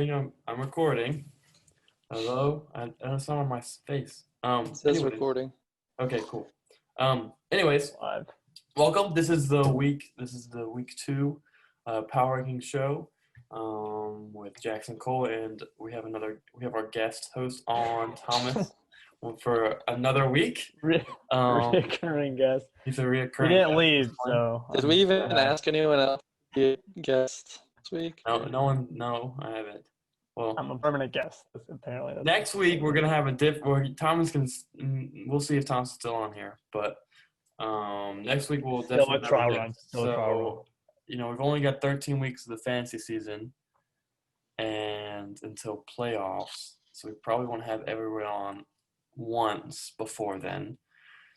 think I'm recording. Hello? It's not on my face. It says Anyways. recording. Okay, cool. Anyways, Live. welcome. This is the week 2 Power Ranking show with Jackson Cole, and we have our guest host on, Thomas, for another week. Recurring guest. He's a reoccurring He didn't guest leave, this time. so Did we even ask anyone else to be a guest this week? No, I haven't. Well, I'm a permanent guest. Apparently, next week we're gonna have Thomas can. We'll see if Thomas is still on here, but next week we'll Still definitely a trial have a run. guest. Still a trial run. We've only got 13 weeks of the fantasy season, and until playoffs, so we probably won't have everyone on once before then.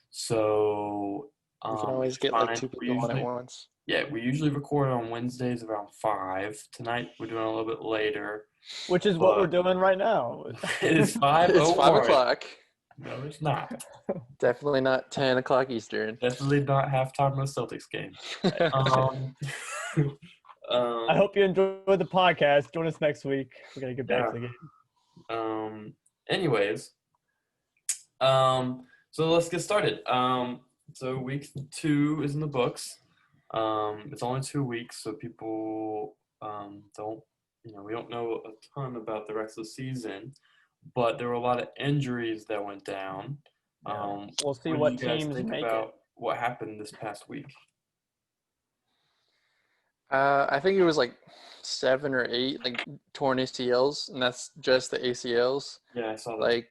So You can always get like two people on at once. Yeah, we usually record on Wednesdays around 5. Tonight we're doing a little bit later. Which is what we're doing right now. It is 5. It's 5 o'clock. No, it's not. Definitely not 10 o'clock Eastern. Definitely not halftime of the Celtics game. I hope you enjoyed the podcast. Join us next week. We're gonna get back to the game. Anyways, so let's get started. So week 2 is in the books. It's only 2 weeks, so people we don't know a ton about the rest of the season, but there were a lot of injuries that went down. We'll see what what do you guys teams think make about it. what happened this past week? I think it was like 7 or 8 like torn ACLs, and that's just the ACLs. Yeah, I saw that.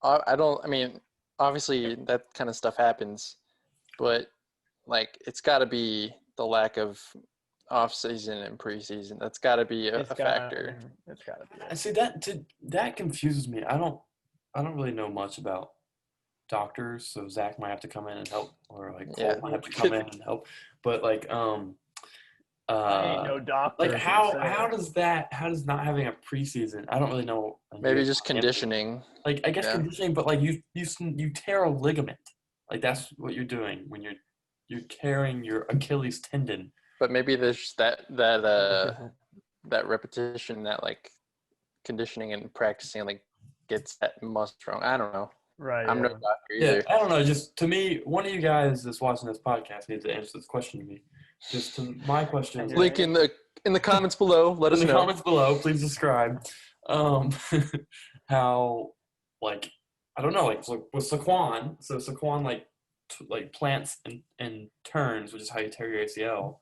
Like, obviously that kind of stuff happens, but like it's got to be the lack of off-season and preseason. That's got to be a factor. It's got to be. I see that confuses me. I don't really know much about doctors, so Zach might have to come in and help, or like Cole might have to come in and help. But like, I ain't no doctor. like how does not having a preseason? I don't really know. Maybe just conditioning. Like I guess conditioning, but like you tear a ligament. Like that's what you're doing when you're tearing your Achilles tendon. But maybe there's that repetition, that like conditioning and practicing like gets that muscle strong. I don't know. Right. I'm no doctor either. Yeah, I don't know. Just to me, one of you guys that's watching this podcast needs to answer this question to me. Just to my question. Link in the comments below. Let us know. In the comments below, please subscribe. How, like, I don't know, like with Saquon. So Saquon like plants and turns, which is how you tear your ACL.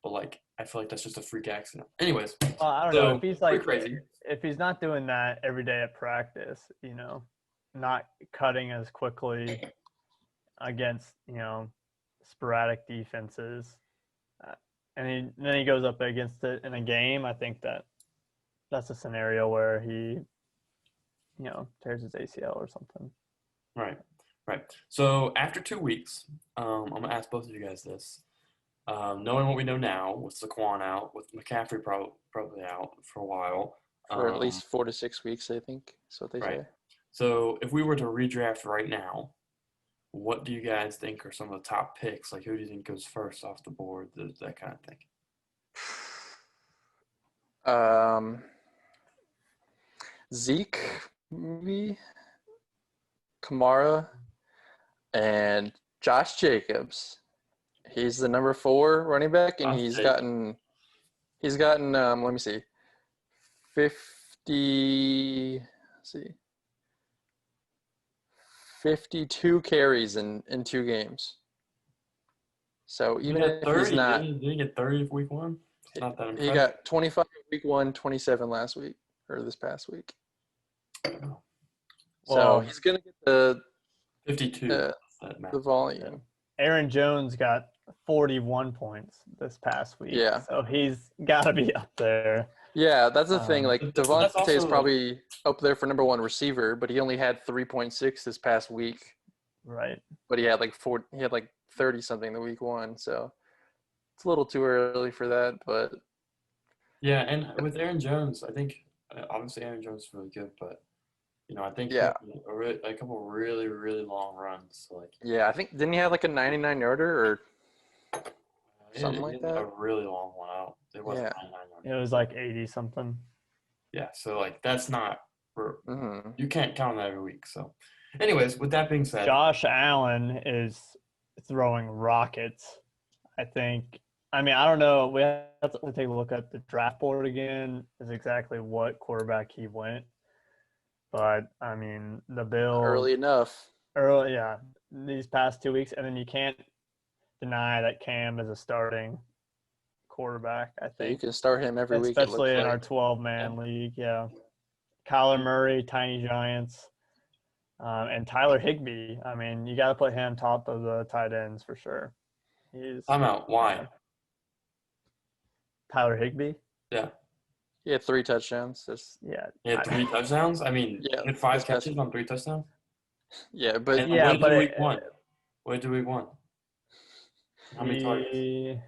But like, I feel like that's just a freak accident. Anyways, I don't know if he's like crazy. If he's not doing that every day at practice, not cutting as quickly against sporadic defenses, and then he goes up against it in a game. I think that's a scenario where he tears his ACL or something. Right. So after 2 weeks, I'm gonna ask both of you guys this. Knowing what we know now, with Saquon out, with McCaffrey probably out for a while, for at least 4 to 6 weeks, I think. That's what they say. So if we were to redraft right now, what do you guys think are some of the top picks? Like, who do you think goes first off the board? That kind of thing. Zeke, maybe, Kamara, and Josh Jacobs. He's the number 4 running back, and he's gotten let me see, 52 carries in 2 games. So even if 30, he's not, did he get 30 week 1? It's not that impressive. He got 25 week 1, 27 last week or this past week. So he's gonna get the 52. The volume. Aaron Jones got 41 points this past week. Yeah. So he's got to be up there. Yeah, that's the thing. Like, Devontae is also probably up there for number 1 receiver, but he only had 3.6 this past week. Right. But he had like 30 something the week 1, so it's a little too early for that. But yeah, and with Aaron Jones, I think obviously Aaron Jones is really good, but I think a couple of really, really long runs. Like, yeah, I think didn't he have like a 99-yarder or something like that? A really long one out. It wasn't 99 yards. It was like 80 something. Yeah, so like that's not Mhm. you can't count on that every week. So, anyways, with that being said, Josh Allen is throwing rockets. I think. I mean, I don't know. We have to take a look at the draft board again. Is exactly what quarterback he went. But I mean, the Bills Early enough. early, yeah, these past 2 weeks, and then you can't deny that Cam is a starting quarterback. I Yeah, you think, can start him every week. It looks especially in our like. 12-man league. Yeah, Kyler Murray, Tiny Giants, and Tyler Higbee. I mean, you got to put him top of the tight ends for sure. He's timeout. Why? Tyler Higbee. Yeah, He had 3 touchdowns. Yeah, he had 3 touchdowns. I mean, Yeah, he had 5 this past catches on 3 touchdowns. Yeah, but And yeah, what did but do week 1? What did do week 1? How many targets?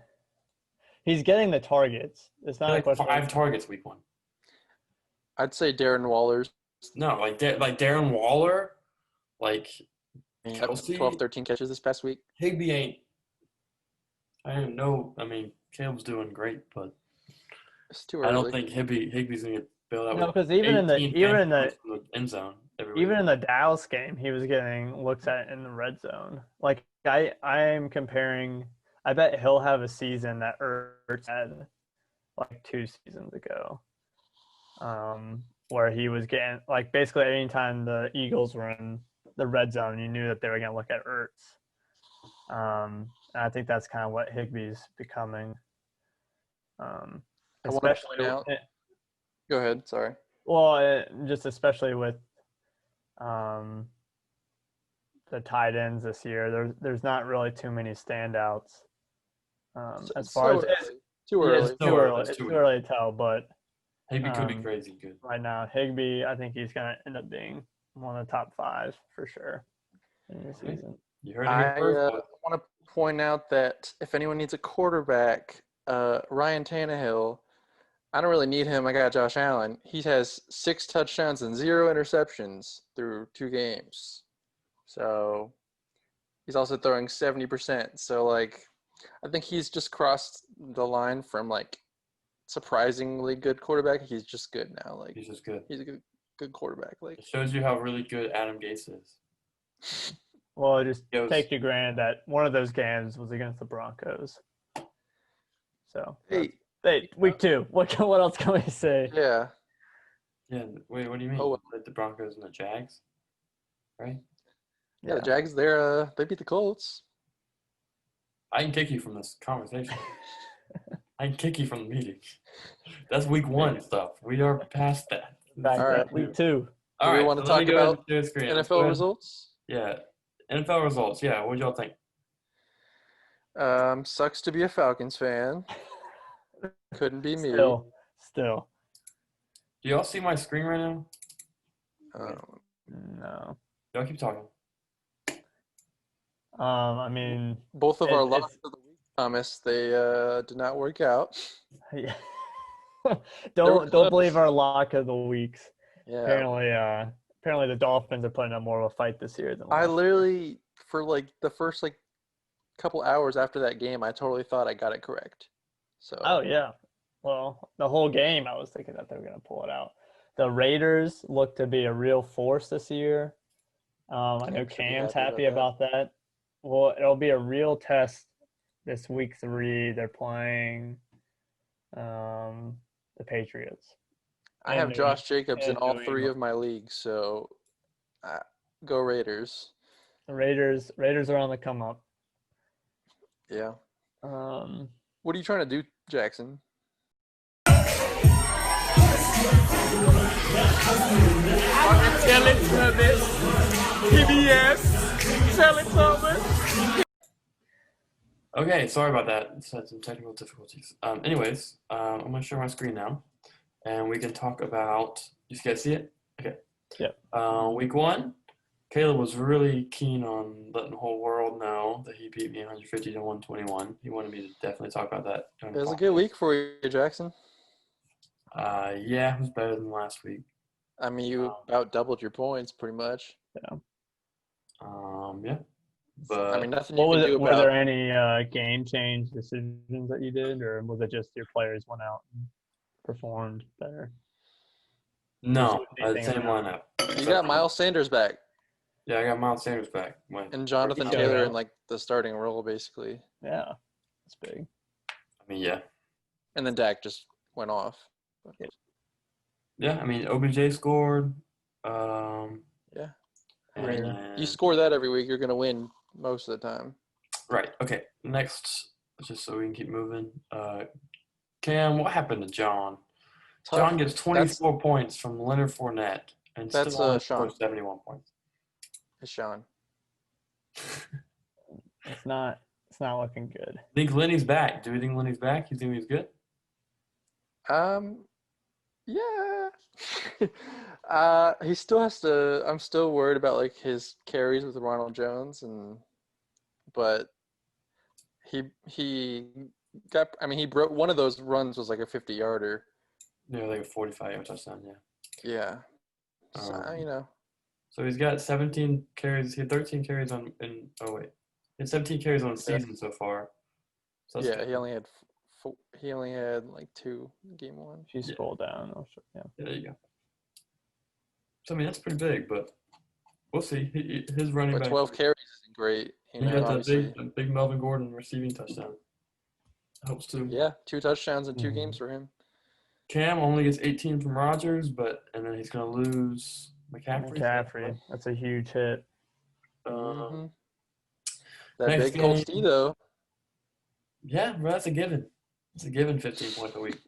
he's getting the targets. It's He not had a like question. 5 targets week 1. I'd say Darren Waller's No, like Darren Waller, like Kelsey, 12, 13 catches this past week. Higbee ain't. I don't know. I mean, Caleb's doing great, but It's too I early. don't think Higbee's gonna get bailed out No, with because even in the 18 even in fantasy the points from the end zone every even week. in the Dallas game, he was getting looks at in the red zone. Like I'm comparing. I bet he'll have a season that Ertz had like 2 seasons ago, where he was getting like basically anytime the Eagles were in the red zone, you knew that they were going to look at Ertz. And I think that's kind of what Higbee's becoming. I want to Especially point out. Go ahead. Sorry. well, just especially with the tight ends this year. There's not really too many standouts. As far as Too yeah, early. it's too early. It's too too early to tell, but Higbee could be um, crazy good. right now, Higbee, I think he's going to end up being one of the top 5 for sure in the season. You heard it I here first. boys. want to point out that if anyone needs a quarterback, Ryan Tannehill, I don't really need him. I got Josh Allen. He has 6 touchdowns and 0 interceptions through 2 games. So he's also throwing 70%. So, like, I think he's just crossed the line from, like, surprisingly good quarterback. He's just good now. Like, He's just good. he's a good quarterback. Like, It shows you how really good Adam Gase is. Well, just Goes- take to granted that one of those games was against the Broncos. So, hey, week 2. What else can we say? yeah. Yeah. Wait, what do you mean? Oh. Like the Broncos and the Jags, right? Yeah, the Jags, they beat the Colts. I can kick you from this conversation. I can kick you from the meeting. That's week 1 stuff. We are past that. Back All to right. week 2. All Do we right, want to so let me talk go ahead about and share the screen. Let's go NFL ahead. results? Yeah, NFL results. Yeah, what y'all think? Sucks to be a Falcons fan. Couldn't be me. Still. Do y'all see my screen right now? No. Y'all keep talking. I mean, Both of our It's- locks of the week, Thomas, they did not work out. yeah. were don't close. believe our lock of the weeks. Yeah. Apparently the Dolphins are putting up more of a fight this year than I last. literally, for like the first like couple hours after that game, I totally thought I got it correct. So. Oh yeah. Well, the whole game I was thinking that they were going to pull it out. The Raiders look to be a real force this year. I know Cam should be Cam's happy happy about about that. Well, it'll be a real test this week 3. They're playing the Patriots. I have and Josh Jacobs in and all New 3 England. of my leagues, so go Raiders. The Raiders are on the come up. Yeah. Um, What are you trying to do, Jackson? Tell it, Thomas. PBS. Tell it, Thomas. Okay, sorry about that. It's had some technical difficulties. Anyways, I'm going to share my screen now, and we can talk about. You guys see it? Okay. Yeah. Week 1, Caleb was really keen on letting the whole world know that he beat me 150 to 121. He wanted me to definitely talk about that. It was a good week for you, Jackson. Yeah, it was better than last week. I mean, you about doubled your points pretty much. Yeah. But I mean, nothing you what was can do it? Were about there any game change decisions that you did, or was it just your players went out and performed better? No, Anything same on lineup. You got Miles Sanders back Yeah, I got Miles Sanders back. and Jonathan showed Taylor up. in like the starting role basically, Yeah, it's big. I mean, yeah. and then Dak just went off. Yeah, I mean, OBJ scored. Yeah. And Right. then- You score that every week, you're gonna win most of the time. Right. Okay. Next, just so we can keep moving. Cam, what happened to John? Tough. John gets 24 points from Leonard Fournette and That's, still only Sean. scores 71 points. It's Sean. It's not looking good. Think Lenny's back. Do we think Lenny's back? You think he's good? Yeah. He still has to. I'm still worried about like his carries with Ronald Jones, but he got. I mean, he broke one of those runs was like a 50-yarder. Yeah, like a 45-yard touchdown. Yeah. Yeah. So, Um, So he's got 17 carries. He had 13 carries on. He had 17 carries on the season so far. So that's yeah. good. He only had. He only had like 2 game 1. If you scroll down, yeah. Yeah, there you go. So I mean, that's pretty big, but we'll see. His running But back. 12 carries isn't great. He You know, got obviously. that big Melvin Gordon receiving touchdown. Helps too. Yeah, 2 touchdowns in 2 Mhm. games for him. Cam only gets 18 from Rodgers, and then he's gonna lose McCaffrey. That's a huge hit. Mhm. That next big Colts game- D though. Yeah, bro, that's a given. It's a given 15 points a week.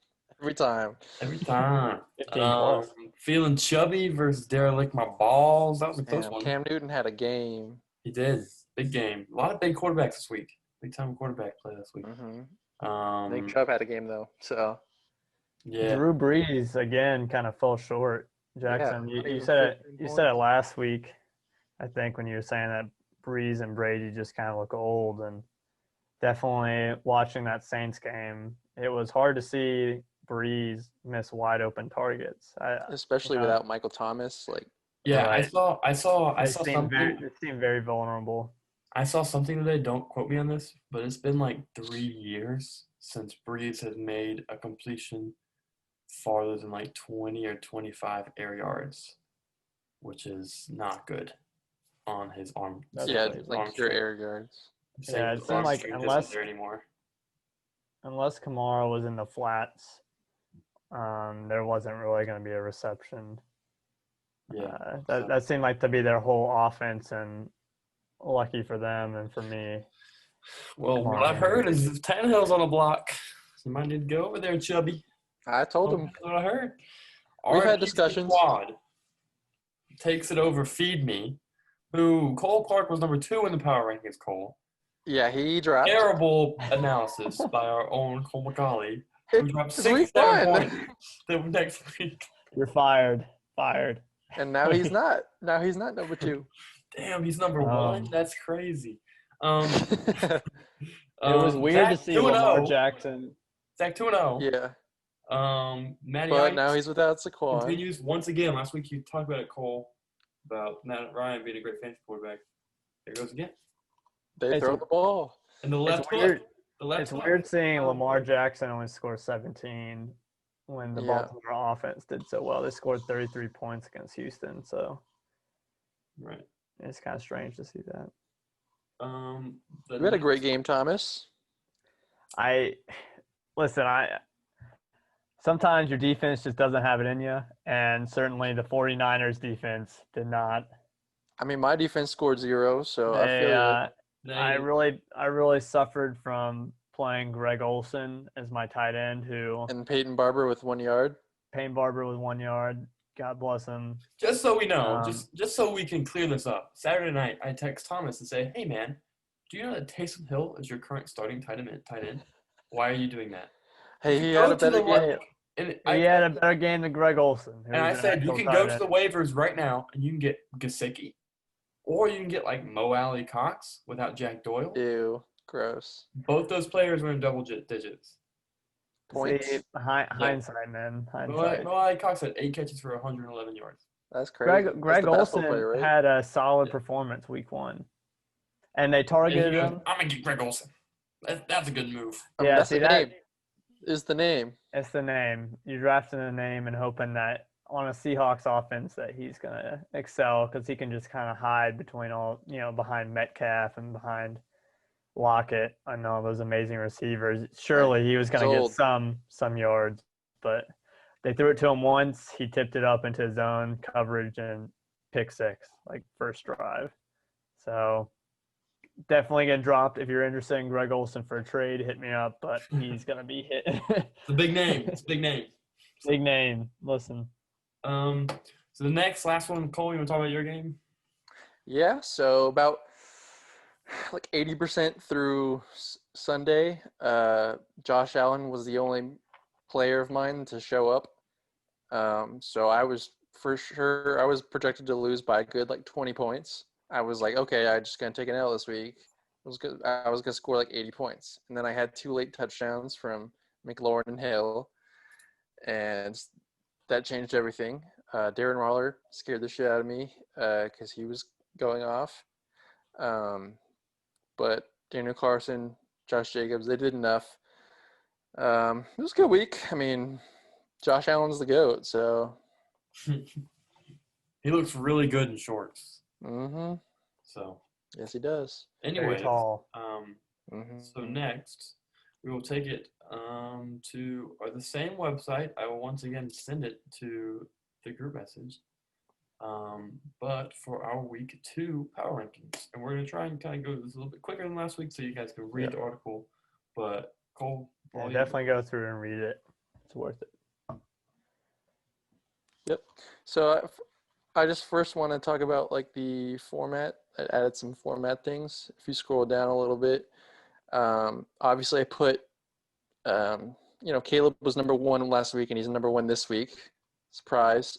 Every time. Every time. 15 plus. Feeling chubby versus derelict my balls. That was a close Damn, one. Cam Newton had a game. He did. Big game. A lot of big quarterbacks this week. Big time quarterback play this week. Nick Chubb had a game though. So Yeah. Drew Brees again kind of fell short. Jackson, not you even said it. 15 You said it points. last week, I think, when you were saying that Brees and Brady just kind of look old, and definitely watching that Saints game, it was hard to see Brees miss wide open targets. especially Yeah. without Michael Thomas, like Yeah, Right. I saw They seem something. they seem very vulnerable. I saw something today. Don't quote me on this, but it's been like 3 years since Breeze has made a completion farther than like 20 or 25 air yards, which is not good on his arm. That's yeah, crazy. like pure air yards. Same Yeah, with it the seemed arm like strength unless- isn't there anymore. Unless Kamara was in the flats, there wasn't really going to be a reception. Yeah. That seemed like to be their whole offense, and lucky for them and for me. Well, Come what on, I've man. heard is if Tannehill's on a block, you might need to go over there, Chubby. I told him That's what I heard. We've had RPC discussions. Quad takes it over Feed Me, who Cole Clark was number 2 in the power rankings, Cole. yeah, he dropped. Terrible analysis by our own Cole McCauley, who dropped It's 6 week 7 one. points the next week. You're fired. Fired. And now he's not. Now he's not number 2. Damn, he's number Um, 1. That's crazy. It was weird to Zach see 2-0. Lamar Jackson. Zach 2-0. yeah, Matty but Ice now he's without Saquon. continues once again. Last week you talked about it, Cole, about Matt Ryan being a great fantasy quarterback. There goes again. They It's throw a- the ball. And the left It's hook. weird. The left It's hook. weird seeing Lamar Jackson only score 17 when the Yeah. Baltimore offense did so well. They scored 33 points against Houston, so Right. it's kind of strange to see that. The You had a great game, Thomas. Sometimes your defense just doesn't have it in you, and certainly the 49ers defense did not. I mean, my defense scored 0, so I feel They, I really suffered from playing Greg Olson as my tight end, who and Peyton Barber with 1 yard. Payne Barber with 1 yard. God bless him. Just so we know, Um, just so we can clear this up. Saturday night, I text Thomas and say, "Hey man, do you know that Taysom Hill is your current starting tight end? Why are you doing that?" Hey, You he go had a to the better wa- game. And He had a better game than Greg Olson. who And I was an said, you actual can tight go to end. the waivers right now and you can get Gesicki, or you can get like Mo Alley Cox without Jack Doyle. Ew, gross. Both those players were in double digits. Points. See, hindsight, man. Mo Hindsight. Alley Cox had 8 catches for 111 yards. That's crazy. Greg That's the basketball Olson player, right? had a solid Yeah. performance week 1, and they And targeted he goes, him. I'm gonna get Greg Olson. That's a good move. Yeah, that's see the that name. Is the name. it's the name. You're drafting a name and hoping that on a Seahawks offense that he's going to excel because he can just kind of hide between behind Metcalf and behind Lockett and all those amazing receivers. Surely he was going to get some yards, but they threw it to him once. He tipped it up into his own coverage and pick six, like first drive. So definitely getting dropped. If you're interested in Greg Olsen for a trade, hit me up, but he's going to be hit. It's a big name. It's a big name. Big name. Listen. So the last one, Cole, you want to talk about your game? Yeah, so about like 80% through Sunday, Josh Allen was the only player of mine to show up. So I was projected to lose by a good like 20 points. I was like, okay, I'm just gonna take an L this week. I was gonna score like 80 points, and then I had 2 late touchdowns from McLaurin and Hill, and that changed everything. Darren Waller scared the shit out of me because he was going off. But Daniel Carson, Josh Jacobs, they did enough. It was a good week. I mean, Josh Allen's the GOAT, so. He looks really good in shorts. Mm-hmm. So. Yes, he does. Anyway, very tall. So next, we will take it to the same website. I will once again send it to the group message. But for our week 2 power rankings, and we're gonna try and kind of go this a little bit quicker than last week, so you guys can read the article. But Cole, definitely go through and read it. It's worth it. Yep. So I just first want to talk about like the format. I added some format things. If you scroll down a little bit, obviously I put, Caleb was number 1 last week and he's number 1 this week. Surprise.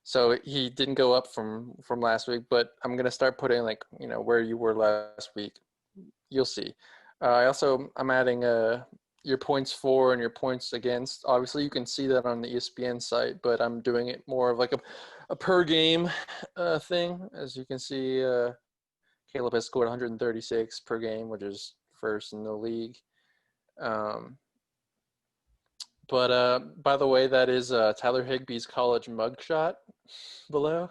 So he didn't go up from last week, but I'm going to start putting like, where you were last week. You'll see. I'm adding your points for and your points against. Obviously, you can see that on the ESPN site, but I'm doing it more of like a per game thing. As you can see, Caleb has scored 136 per game, which is first in the league. But by the way, that is Tyler Higbee's college mugshot below.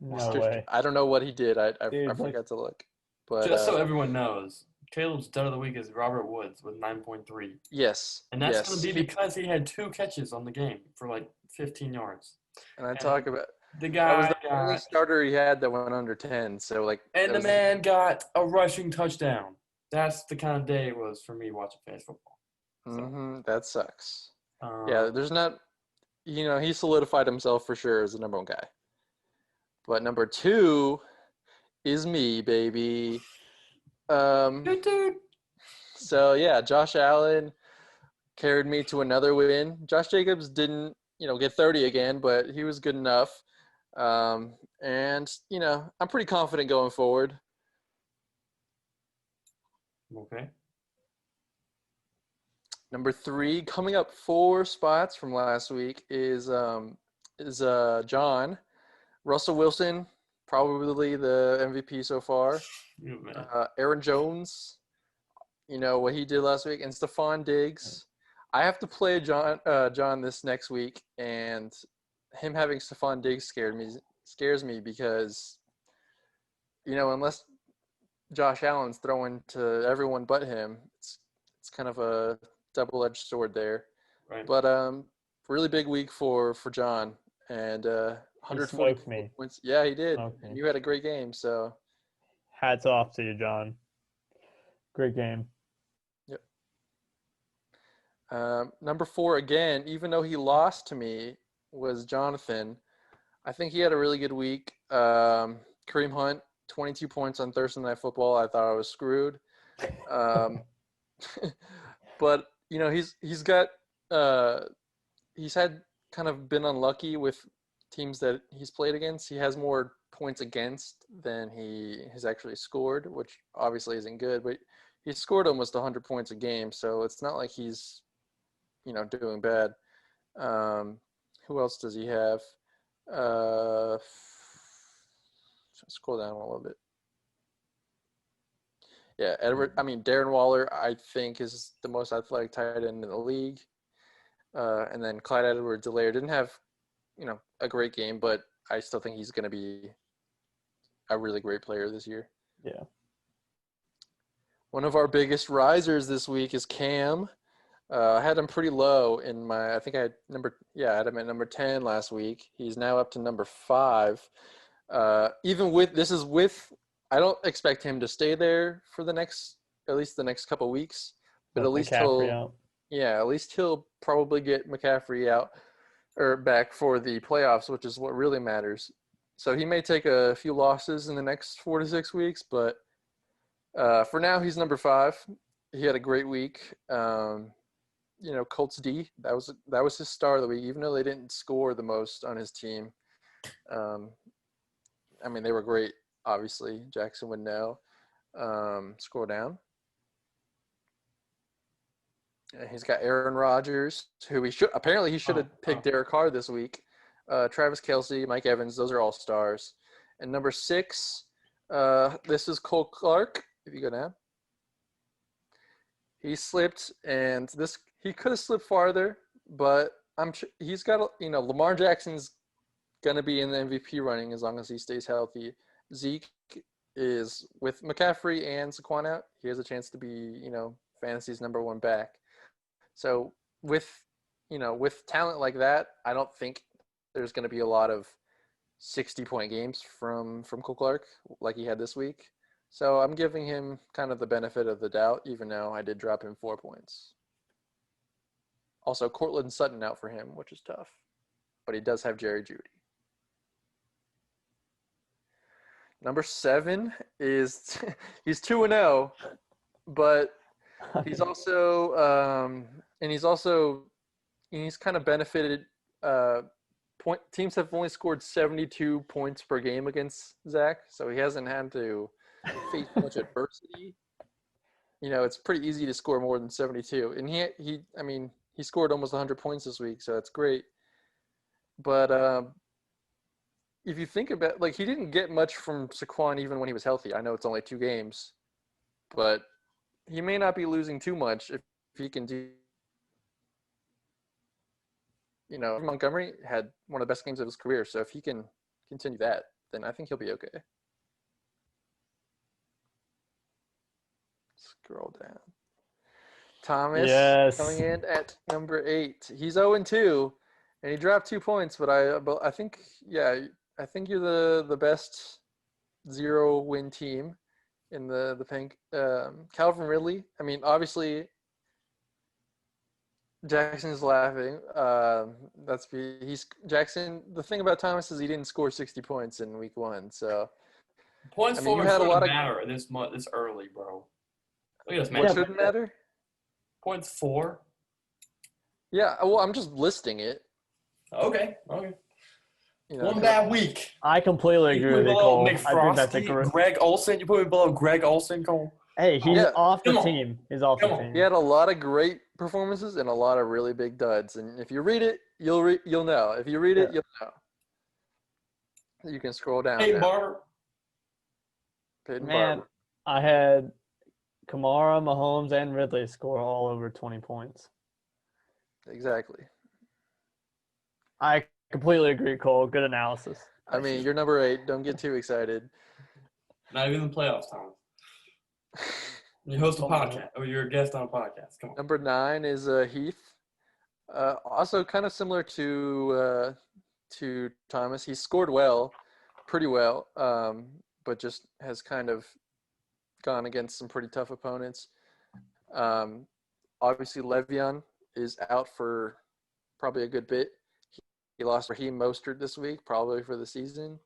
No way. I don't know what he did. I Dude, forgot to look. But just so everyone knows, Caleb's dud of the week is Robert Woods with 9.3. Yes. And that's going to be because he had 2 catches on the game for like 15 yards. And talk about the guy. That was the only starter he had that went under 10. So like. And the man got a rushing touchdown. That's the kind of day it was for me watching fantasy football. So. That sucks. Yeah, there's not. He solidified himself for sure as the number 1 guy. But number 2 is me, baby. So yeah, Josh Allen carried me to another win. Josh Jacobs didn't, get 30 again, but he was good enough. And I'm pretty confident going forward. Okay. Number 3, coming up 4 spots from last week is John. Russell Wilson, probably the MVP so far. Aaron Jones, what he did last week, and Stephon Diggs. I have to play John this next week, and him having Stephon Diggs scares me because, unless Josh Allen's throwing to everyone but him, it's kind of a double-edged sword there. Right. But really big week for John, and 140 points. Yeah, he did. Okay. You had a great game, so hats off to you, John. Great game. Yep. Number 4 again, even though he lost to me, was Jonathan. I think he had a really good week. Kareem Hunt, 22 points on Thursday Night Football. I thought I was screwed. But he's had kind of been unlucky with teams that he's played against. He has more points against than he has actually scored, which obviously isn't good, but he scored almost 100 points a game, so it's not like he's doing bad. Who else does he have? Scroll down a little bit. Yeah, Darren Waller, I think, is the most athletic tight end in the league. And then Clyde Edwards-Helaire didn't have, a great game, but I still think he's going to be a really great player this year. Yeah. One of our biggest risers this week is Cam. I had him pretty low in I think I had I had him at number 10 last week. He's now up to number 5. Even with, I don't expect him to stay there for at least the next couple weeks, but at least he'll probably get McCaffrey out or back for the playoffs, which is what really matters. So he may take a few losses in the next 4 to 6 weeks, but for now he's number 5. He had a great week. Colts D, that was his star of the week, even though they didn't score the most on his team. They were great, obviously. Jackson would know. Scroll down. He's got Aaron Rodgers, who he should have picked Derek Carr this week. Travis Kelce, Mike Evans, those are all stars. And number 6, this is Cole Clark. If you go down, he slipped, and he could have slipped farther, but I'm sure he's got Lamar Jackson's gonna be in the MVP running as long as he stays healthy. Zeke is with McCaffrey and Saquon out. He has a chance to be fantasy's number 1 back. So with talent like that, I don't think there's going to be a lot of 60-point games from Cole Clark like he had this week. So I'm giving him kind of the benefit of the doubt, even though I did drop him 4 points. Also, Cortland Sutton out for him, which is tough. But he does have Jerry Jeudy. Number 7 is he's 2-0, but he's also he's kind of benefited. Teams have only scored 72 points per game against Zach, so he hasn't had to face much adversity. It's pretty easy to score more than 72, and he scored almost 100 points this week, so that's great. But if you think about, he didn't get much from Saquon even when he was healthy. I know it's only 2 games, but he may not be losing too much if he can do. Montgomery had one of the best games of his career, so if he can continue that, then I think he'll be okay. Scroll down. Thomas coming in at number 8. He's 0-2, and he dropped 2 points, but I think you're the best 0-win team in the pink. Calvin Ridley. Obviously, Jackson's laughing. Jackson. The thing about Thomas is he didn't score 60 points in week 1. So points for had a lot of matter this early, bro. Look at this, man. What shouldn't matter? Points for. Yeah. Well, I'm just listing it. Okay. One bad week. I completely agree with you, Cole. Nick Frosty, Greg Olsen. You put me below Greg Olsen, Cole. Hey, he's off the team. He's off the team. He had a lot of great performances and a lot of really big duds. And if you read it, you'll know. If you read it, you'll know. You can scroll down. Peyton Barber. Man, I had Kamara, Mahomes, and Ridley score all over 20 points. Exactly. I completely agree, Cole. Good analysis. You're number 8. Don't get too excited. Not even the playoffs, Tom. You host a podcast, or you're a guest on a podcast. Come on. Number 9 is Heath. Also kind of similar to Thomas. He scored pretty well, but just has kind of gone against some pretty tough opponents. Obviously, Le'Veon is out for probably a good bit. He lost Raheem Mostert this week, probably for the season.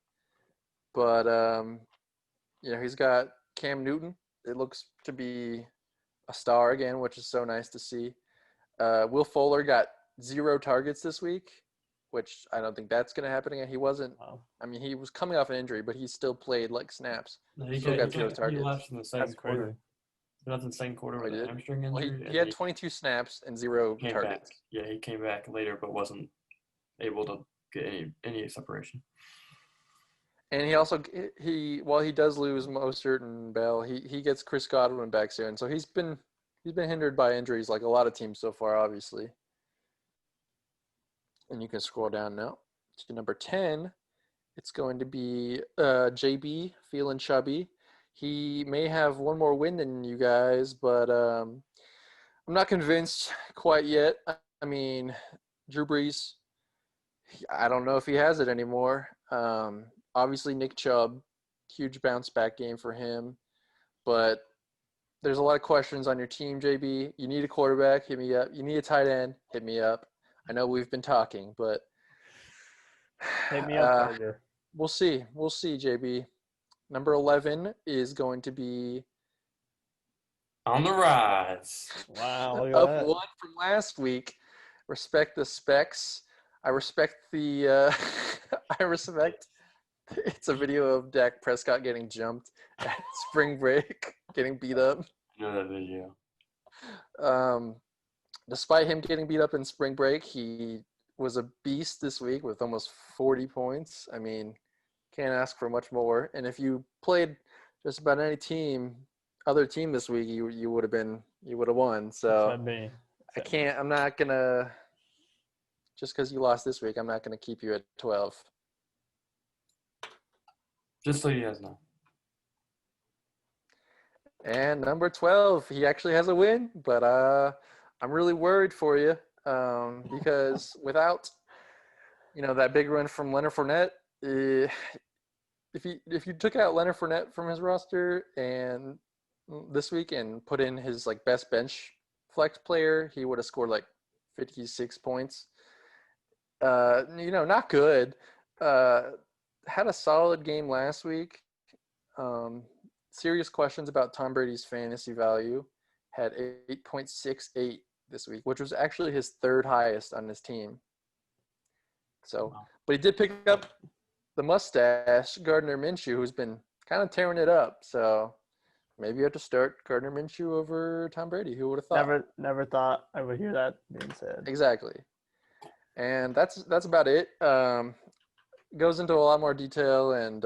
But, he's got Cam Newton. It looks to be a star again, which is so nice to see. Will Fuller got 0 targets this week, which I don't think that's going to happen again. He wasn't he was coming off an injury, but he still played snaps. He got 0 targets. He left in the second quarter. He left in the second quarter with a hamstring injury. Well, he had 22 snaps and 0 targets. Back. Yeah, he came back later, but wasn't able to get any separation. And he also while he does lose Mostert and Bell, he gets Chris Godwin back soon. So he's been hindered by injuries like a lot of teams so far, obviously. And you can scroll down now to number 10. It's going to be JB, feeling chubby. He may have one more win than you guys, but I'm not convinced quite yet. I mean, Drew Brees, I don't know if he has it anymore. Obviously, Nick Chubb, huge bounce back game for him. But there's a lot of questions on your team, JB. You need a quarterback, hit me up. You need a tight end, hit me up. I know we've been talking, but Hit me up, Tiger. we'll see. We'll see, JB. Number 11 is going to be On the rise. Wow, look at up that. one from last week. Respect the specs. I respect the I respect it's a video of Dak Prescott getting jumped at spring break, getting beat up. I know that video. Despite him getting beat up in spring break, he was a beast this week with almost 40 points. I mean, can't ask for much more. And if you played just about any other team this week, you would have won. So Should be. I'm not gonna, just because you lost this week, I'm not gonna keep you at 12. Just so you guys know. And number 12, he actually has a win, but I'm really worried for you because without, that big run from Leonard Fournette, if you took out Leonard Fournette from his roster and this week and put in his best bench flex player, he would have scored 56 points. Not good. Had a solid game last week. Serious questions about Tom Brady's fantasy value. Had 8.68 this week, which was actually his third highest on his team. So, Wow. but he did pick up the mustache, Gardner Minshew, who's been kind of tearing it up. So maybe you have to start Gardner Minshew over Tom Brady. Who would have thought? Never thought I would hear that being said. Exactly. And that's about it. Goes into a lot more detail, and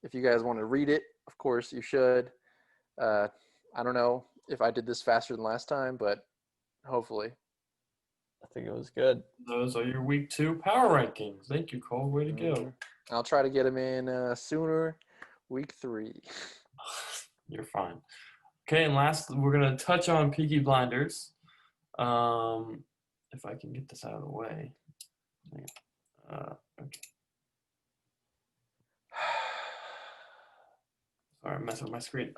if you guys want to read it, of course you should. I don't know if I did this faster than last time, but hopefully. I think it was good. Those are your week 2 power rankings. Thank you, Cole. Way to go. I'll try to get them in sooner. Week 3. You're fine. Okay, and last, we're going to touch on Peaky Blinders. If I can get this out of the way. Okay. Sorry, I'm messing with my screen.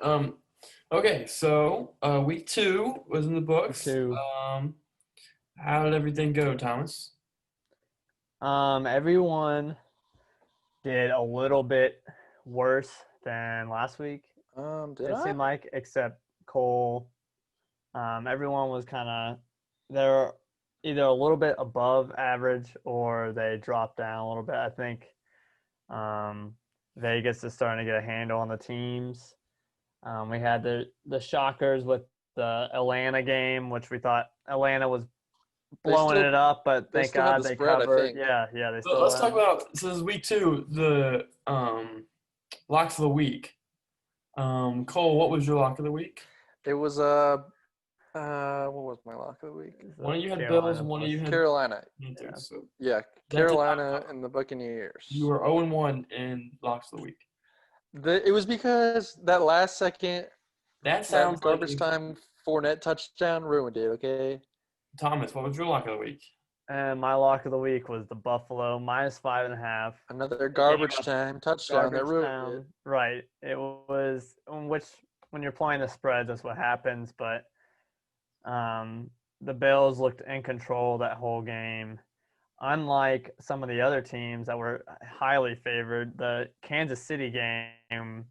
Okay, so week 2 was in the books. Week 2. How did everything go, Thomas? Everyone did a little bit worse than last week. Did It I? seemed like, except Cole. Everyone was they're either a little bit above average or they dropped down a little bit. I think Vegas is starting to get a handle on the teams. We had the shockers with the Atlanta game, which we thought Atlanta was blowing it up, but they thank still have God the they spread, I covered. think. Yeah, they So still let's have. talk about, so this is week 2, the locks of the week. Cole, what was your lock of the week? It was what was my lock of the week? One of you had Carolina Bills, and one of you had Carolina. Panthers. Yeah. So Yeah, a Carolina top. and the Buccaneers. you were 0-1 in locks of the week. It was because that last second, That sounds that garbage like time Fournette touchdown ruined it. Okay. Thomas, what was your lock of the week? And my lock of the week was the Buffalo -5.5. Another garbage up time touchdown that Garbage ruined town. it. Right. It was, which when you're playing the spreads, that's what happens. But the Bills looked in control that whole game. Unlike some of the other teams that were highly favored, the Kansas City game,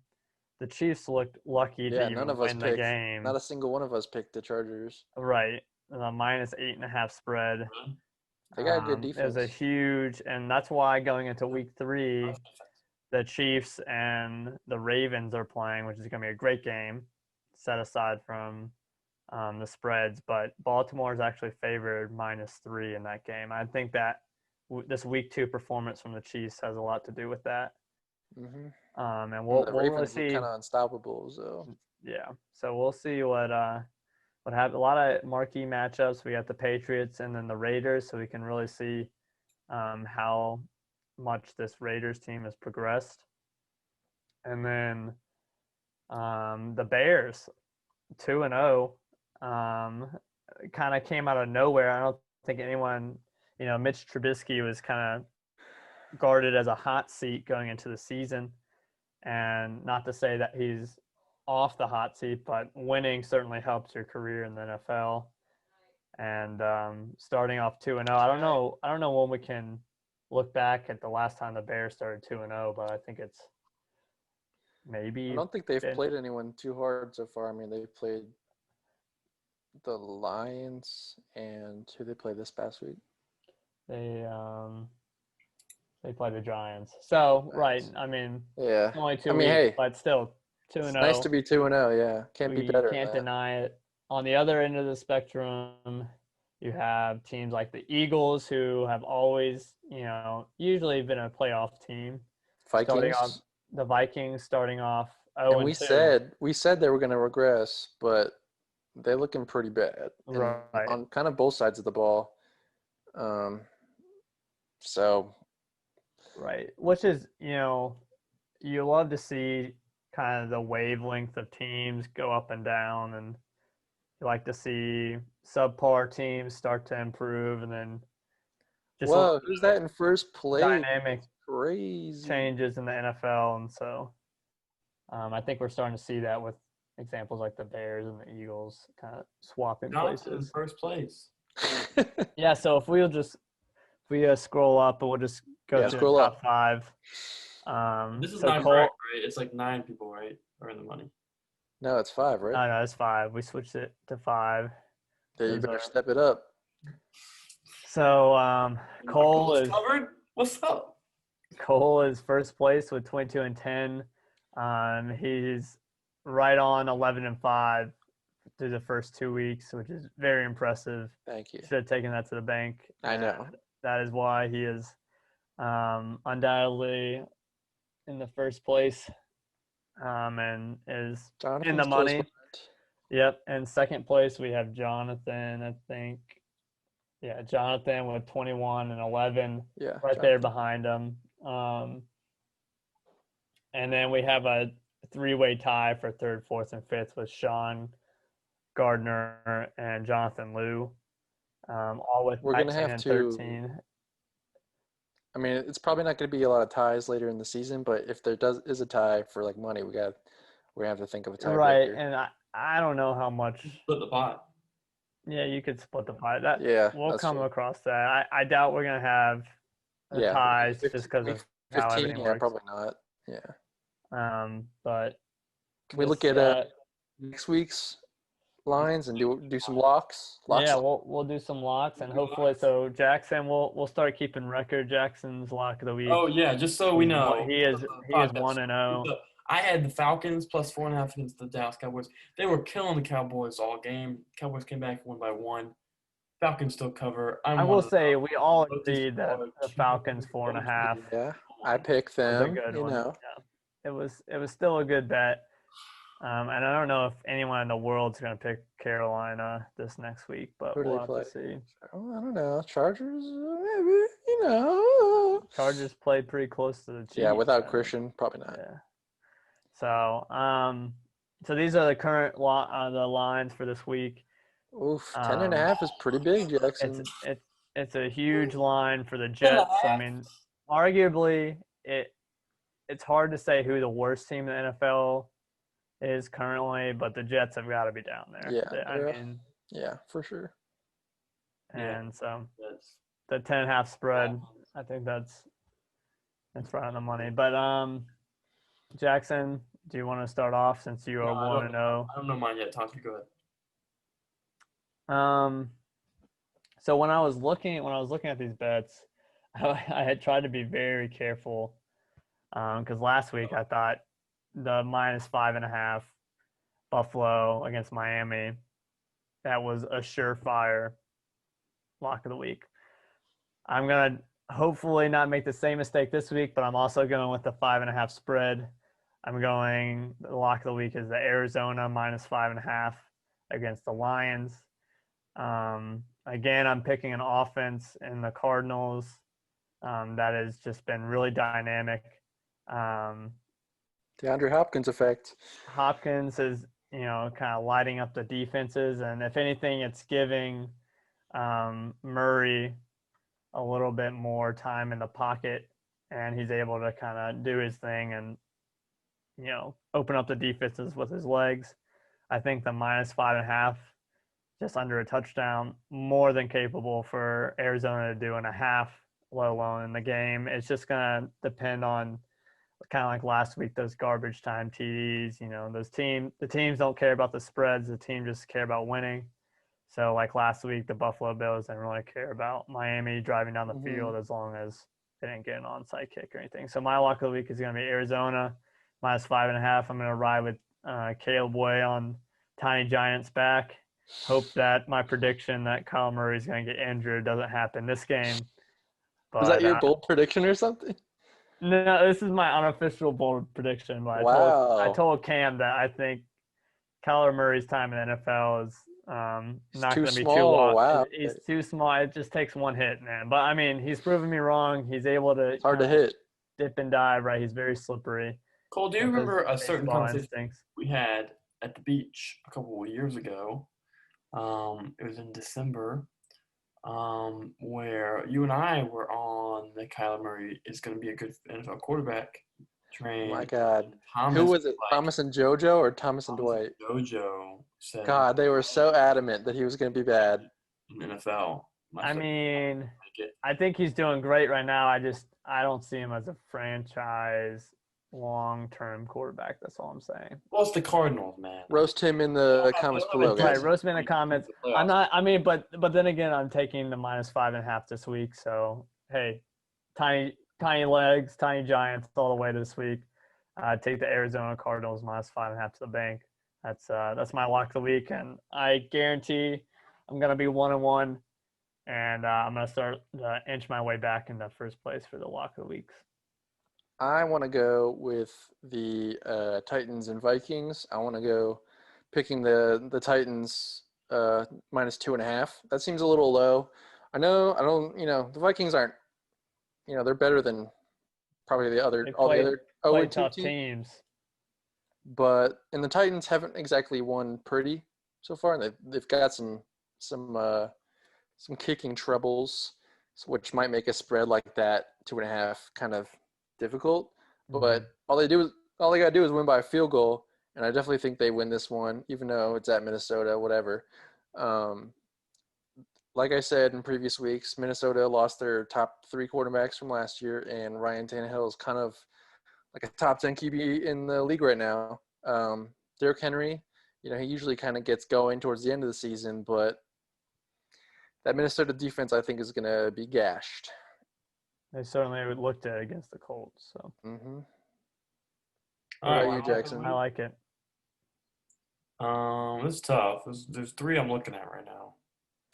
the Chiefs looked lucky to Yeah, even none of us win the picked. game. Not a single one of us picked the Chargers. Right. The -8.5 spread. They got good It defense. was a huge, and that's why going into week 3, the Chiefs and the Ravens are playing, which is going to be a great game, set aside from the spreads. But Baltimore is actually favored -3 in that game. I think that this week 2 performance from the Chiefs has a lot to do with that. Mm-hmm. And we'll the really Ravens see. kind of unstoppable. So Yeah, so we'll see what happens. A lot of marquee matchups. We got the Patriots and then the Raiders, so we can really see how much this Raiders team has progressed. And then the Bears, 2-0, kind of came out of nowhere. I don't think anyone, Mitch Trubisky was kind of guarded as a hot seat going into the season. And not to say that he's off the hot seat, but winning certainly helps your career in the NFL. And starting off 2-0, I don't know when we can look back at the last time the Bears started 2-0, but I think it's maybe. I don't think they've played anyone too hard so far. I mean, they've played the Lions, and who they play this past week? They play the Giants. So right, I mean, yeah, only 2 I mean, weeks, hey, but still 2-0. It's nice to be 2-0. Yeah, can't be better. Can't deny it. On the other end of the spectrum, you have teams like the Eagles, who have always, usually been a playoff team. Vikings. The Vikings starting off 0-2. And we said they were going to regress, but they're looking pretty bad. Right. On kind of both sides of the ball. So. Right. Which is, you love to see kind of the wavelength of teams go up and down, and you like to see subpar teams start to improve, and then just who's that in first place? Dynamic crazy changes in the NFL, and so I think we're starting to see that with examples like the Bears and the Eagles kind of swapping places. In first place. Yeah, so if we scroll up, and we'll just go to the top 5. This is not correct, right? It's like 9 people, right, are in the money. No, it's 5, right? No, it's 5. We switched it to 5. Yeah, you better step it up. So Cole is covered. What's up? Cole is first place with 22-10. He's right on 11-5 through the first 2 weeks, which is very impressive. Thank you. Should have taken that to the bank. I know. That is why he is undoubtedly in the first place, and is Jonathan's in the money. Yep. And second place we have Jonathan, I think. Yeah, Jonathan with 21 and 11. Yeah. Right Jonathan. There behind him. And then we have a 3-way tie for third, fourth, and fifth with Sean Gardner and Jonathan Liu. All with 19 and 13. I mean, it's probably not going to be a lot of ties later in the season, but if there is a tie for like money, we're gonna have to think of a tie. Right, and I don't know how much. Split the pot. Yeah, you could split the pot. We'll come across that. I doubt we're gonna have ties just because of how everything works. Probably not. Yeah. But can we look at next week's lines and do some locks? Yeah, we'll do some locks, and hopefully, so Jackson, we'll start keeping record. Jackson's lock of the week. Oh yeah, just so we know, he is 1-0. I had the Falcons plus 4.5 against the Dallas Cowboys. They were killing the Cowboys all game. Cowboys came back and won by 1. Falcons still cover. I will say we all agreed that the Falcons 4.5. Yeah, I picked them. Good one. Yeah. It was still a good bet. And I don't know if anyone in the world's going to pick Carolina this next week, but we'll have to see. Oh, I don't know. Chargers, maybe, Chargers played pretty close to the Chiefs. Yeah, without Christian, probably not. Yeah. So, so these are the current the lines for this week. Oof, 10.5 is pretty big, Jackson. It's a huge line for the Jets. I mean, arguably, it's hard to say who the worst team in the NFL is currently, but the Jets have got to be down there. Yeah, for sure. And so the 10.5 spread, I think that's right on the money. But Jackson, do you want to start off since you are 1-0? I don't know mine yet. Tom, you go ahead. So when I was looking at these bets, I had tried to be very careful because last week I thought the minus 5.5 Buffalo against Miami, that was a surefire lock of the week. I'm going to hopefully not make the same mistake this week, but I'm also going with the 5.5 spread. The lock of the week is the Arizona minus 5.5 against the Lions. Again, I'm picking an offense in the Cardinals that has just been really dynamic. Um, DeAndre Hopkins effect. Hopkins is, kind of lighting up the defenses, and if anything, it's giving Murray a little bit more time in the pocket, and he's able to kind of do his thing and, open up the defenses with his legs. I think the -5.5, just under a touchdown, more than capable for Arizona to do in a half, let alone in the game. It's just going to depend on, kind of like last week, those garbage time TDs. The teams don't care about the spreads. The team just care about winning. So like last week, the Buffalo Bills didn't really care about Miami driving down the field as long as they didn't get an onside kick or anything. So my lock of the week is going to be Arizona -5.5. I'm going to ride with Caleb Way on Tiny Giants back. Hope that my prediction that Kyle Murray is going to get injured doesn't happen this game. But, Was that your bold prediction or something? No, this is my unofficial bold prediction. But Wow. I told Cam that I think Kyler Murray's time in the NFL is not going to be too long. Wow. He's too small. It just takes one hit, man. But, I mean, he's proven me wrong. He's able to It's hard to hit. dip and dive, right? He's very slippery. Cole, do you remember a certain Baseball conversation instincts. we had at the beach a couple of years ago? It was in December, where you and I were on that Kyler Murray is going to be a good NFL quarterback train. Oh my God. Thomas, Who was it? like, Thomas and JoJo or Thomas and Dwight? JoJo said God, they were so adamant that he was going to be bad. in the NFL. I mean, I think he's doing great right now. I don't see him as a franchise long-term quarterback. That's all I'm saying. Well, it's the Cardinals, man. Roast him in the comments below, Right, guys. roast me in the comments. I'm not. I mean, but then again, I'm taking the -5.5 this week. So hey, tiny legs, tiny Giants all the way this week. Take the Arizona Cardinals -5.5 to the bank. That's my lock of the week, and I guarantee I'm gonna be 1-1, and I'm gonna start to inch my way back into first place for the lock of the weeks. I want to go with the Titans and Vikings. I want to go picking the Titans -2.5. That seems a little low. I don't. The Vikings aren't. They're better than probably all the other Play tough teams. teams. But the Titans haven't exactly won pretty so far, and they've got some kicking troubles, which might make a spread like that 2.5 kind of difficult. But all they gotta do is win by a field goal, and I definitely think they win this one, even though it's at Minnesota, whatever. Like I said in previous weeks, Minnesota lost their top 3 quarterbacks from last year, and Ryan Tannehill is kind of like a top 10 QB in the league right now. Derrick Henry, he usually kind of gets going towards the end of the season, but that Minnesota defense, I think, is going to be gashed. They certainly looked at it against the Colts. So. Mm-hmm. All What right, about you, Jackson? I like it. It's tough. There's 3 I'm looking at right now.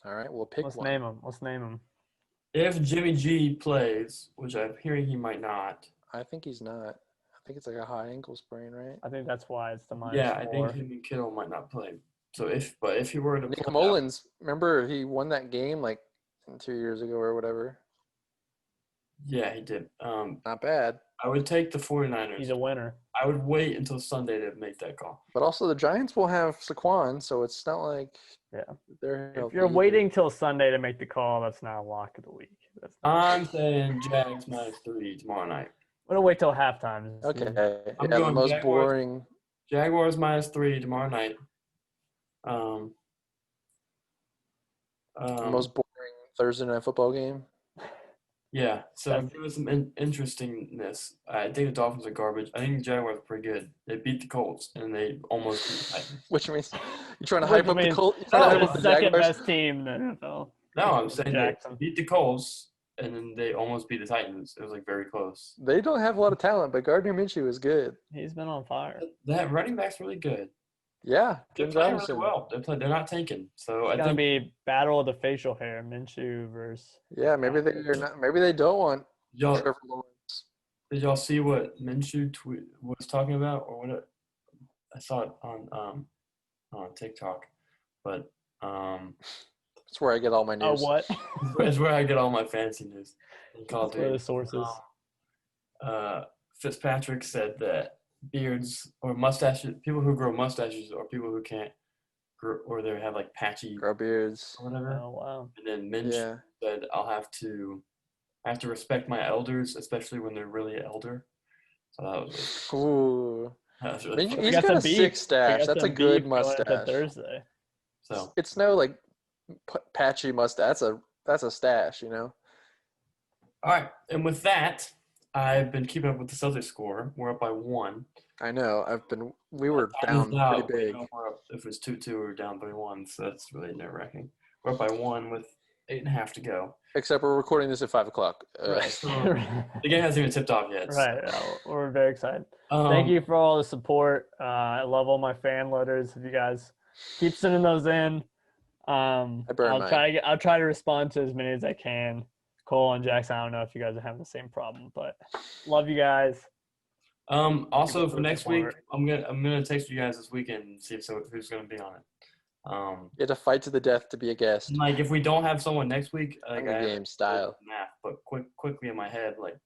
All right, we'll pick Let's one. Let's name them. If Jimmy G plays, which I'm hearing he might not. I think he's not. I think it's like a high ankle sprain, right? I think that's why it's the -4. Yeah, I think him and Kittle might not play. So if he were to Nick pull Mullins, remember he won that game like 2 years ago or whatever. Yeah, he did. Not bad. I would take the 49ers. He's a winner. I would wait until Sunday to make that call. But also the Giants will have Saquon, so it's not like they're If healthy you're either. waiting till Sunday to make the call, that's not a lock of the week. That's not I'm saying Jags -3 tomorrow night. I'm gonna wait till halftime. Okay. I'm Yeah, the going most Jaguars. boring. Jaguars -3 tomorrow night. The most boring Thursday night football game. Yeah, so give us some interestingness. I think the Dolphins are garbage. I think the Jaguars are pretty good. They beat the Colts, and they almost beat the Titans. Which means you're trying to hype up the Colts. You're trying to hype the up the second Jaguars. best team in the NFL. No, I'm saying they Jackson. beat the Colts, and then they almost beat the Titans. It was like very close. They don't have a lot of talent, but Gardner Minshew is good. He's been on fire. That running back's really good. Yeah, They're James playing Robinson. really well. They're not tanking. So It's I gonna think be battle of the facial hair, Minshew versus. Yeah, maybe they're not. Maybe they don't want y'all Trevor Lawrence. did y'all see what Minshew was talking about, or what? I saw it on TikTok, but That's where I get all my Oh, news. what? It's where I get all my fancy news. In Call of That's where the Duty. sources. Fitzpatrick said that beards or mustaches, people who grow mustaches or people who can't grow, or they have like patchy Grow beards. or whatever. Oh wow. And then Minch Yeah. said, I have to respect my elders, especially when they're really elder. So Ooh. that was really Minch- funny. He's We got a some beef. sick We stash. got That's a some good beef going into mustache. Thursday. So It's no like patchy mustache. That's a stash, you know. all right, and with that, I've been keeping up with the Celtics score. We're up by 1. I know. We were down pretty big. We're up, if it was 2-2, we're down 3-1, so that's really nerve-wracking. We're up by 1 with 8.5 to go. Except we're recording this at 5 o'clock. Right. So the game hasn't even tipped off yet. Right. We're very excited. So, Thank you for all the support. I love all my fan letters. If you guys keep sending those in, burn I'll mine. I'll try to respond to as many as I can. Cole and Jackson, I don't know if you guys are having the same problem, but love you guys. Also for the next week, support. I'm gonna text you guys this weekend and see who's gonna be on it. You have to fight to the death to be a guest. And, like if we don't have someone next week, like Hunger I have Games style. math, but quickly in my head, like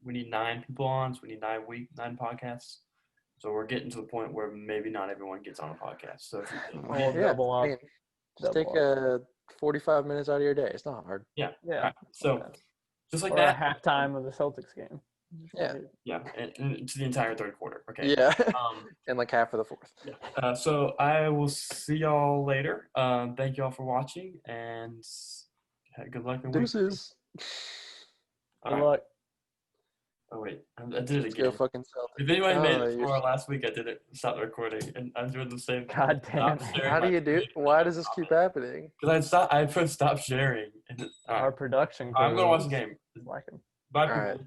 we need 9 people on, so we need 9 podcasts. So we're getting to the point where maybe not everyone gets on a podcast. So if you, We'll double up. Just take Double 45 minutes out of your day. It's not hard. yeah. Yeah. Right. So just like Or that. a halftime of the Celtics game. Yeah. Yeah, and to the entire third quarter. Okay. Yeah. Um, And like half of the fourth. so I will see y'all later. Thank you all for watching, and good luck in week. Deuces. All Good right. luck. Oh wait, I did it Let's again. go fucking Celtics. If anyone made it you're- for last week, I did it. Stop the recording, and I'm doing the same. God damn. How do you do? Why does this keep happening? Because I put stop sharing. And, all Our right. production. I'm gonna watch the crew game. is lacking. Bye, All people. right.